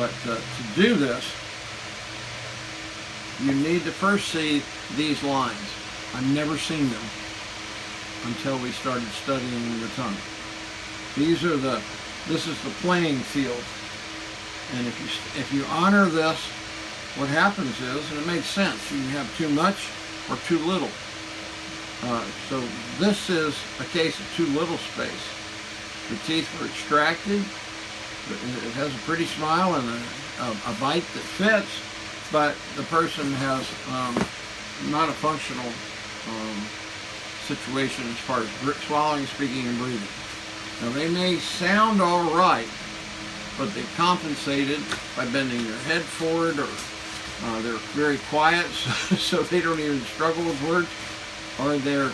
But to do this, you need to first see these lines. I've never seen them until we started studying the tongue. This is the playing field. And if you honor this, what happens is, and it makes sense, you have too much or too little. So this is a case of too little space. The teeth were extracted. It has a pretty smile and a bite that fits, but the person has not a functional situation as far as swallowing, speaking, and breathing. Now they may sound all right, but they compensated by bending their head forward, or they're very quiet, so they don't even struggle with words, or they're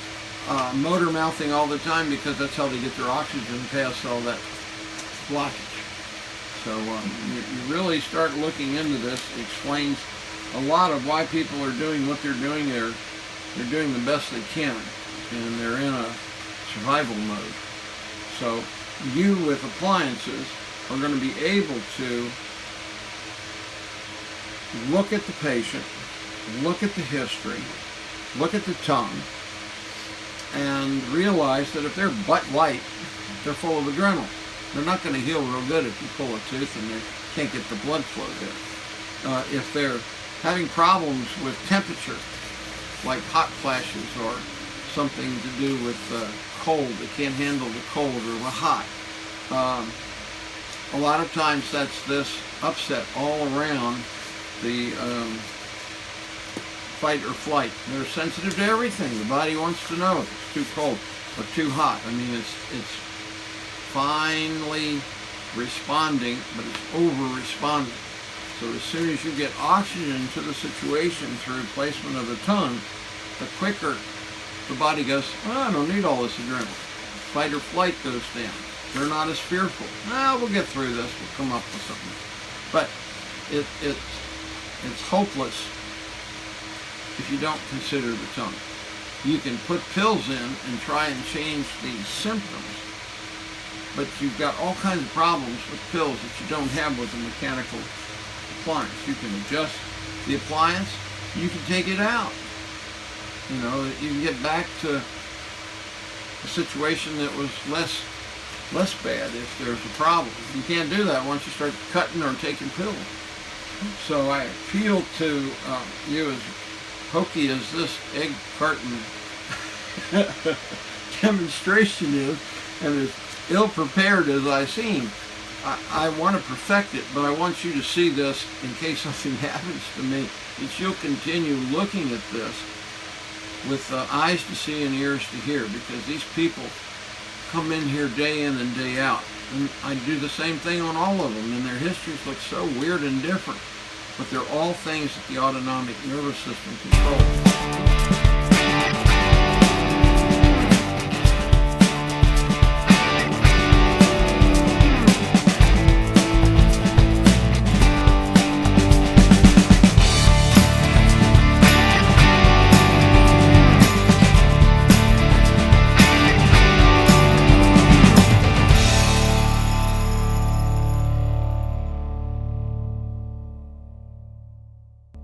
motor mouthing all the time because that's how they get their oxygen past all that blockage. So you really start looking into this. It explains a lot of why people are doing what they're doing. They're doing the best they can, and they're in a survival mode. So you, with appliances, are going to be able to look at the patient, look at the history, look at the tongue, and realize that if they're butt white, they're full of adrenaline. They're not going to heal real good if you pull a tooth and they can't get the blood flow good. If they're having problems with temperature, like hot flashes or something to do with cold, they can't handle the cold or the hot. A lot of times that's this upset all around the fight or flight. They're sensitive to everything. The body wants to know if it's too cold or too hot. I mean, it's finally responding, but it's over-responding. So as soon as you get oxygen to the situation through placement of the tongue, the quicker the body goes, oh, I don't need all this adrenaline. Fight or flight goes down. They're not as fearful. We'll get through this. We'll come up with something. But it's hopeless if you don't consider the tongue. You can put pills in and try and change the symptoms, but you've got all kinds of problems with pills that you don't have with a mechanical appliance. You can adjust the appliance, you can take it out. You know, you can get back to a situation that was less bad if there's a problem. You can't do that once you start cutting or taking pills. So I appeal to you, as hokey as this egg carton demonstration is, and as ill-prepared as I seem, I want to perfect it, but I want you to see this in case something happens to me, that you'll continue looking at this with eyes to see and ears to hear, because these people come in here day in and day out. And I do the same thing on all of them, and their histories look so weird and different, but they're all things that the autonomic nervous system controls.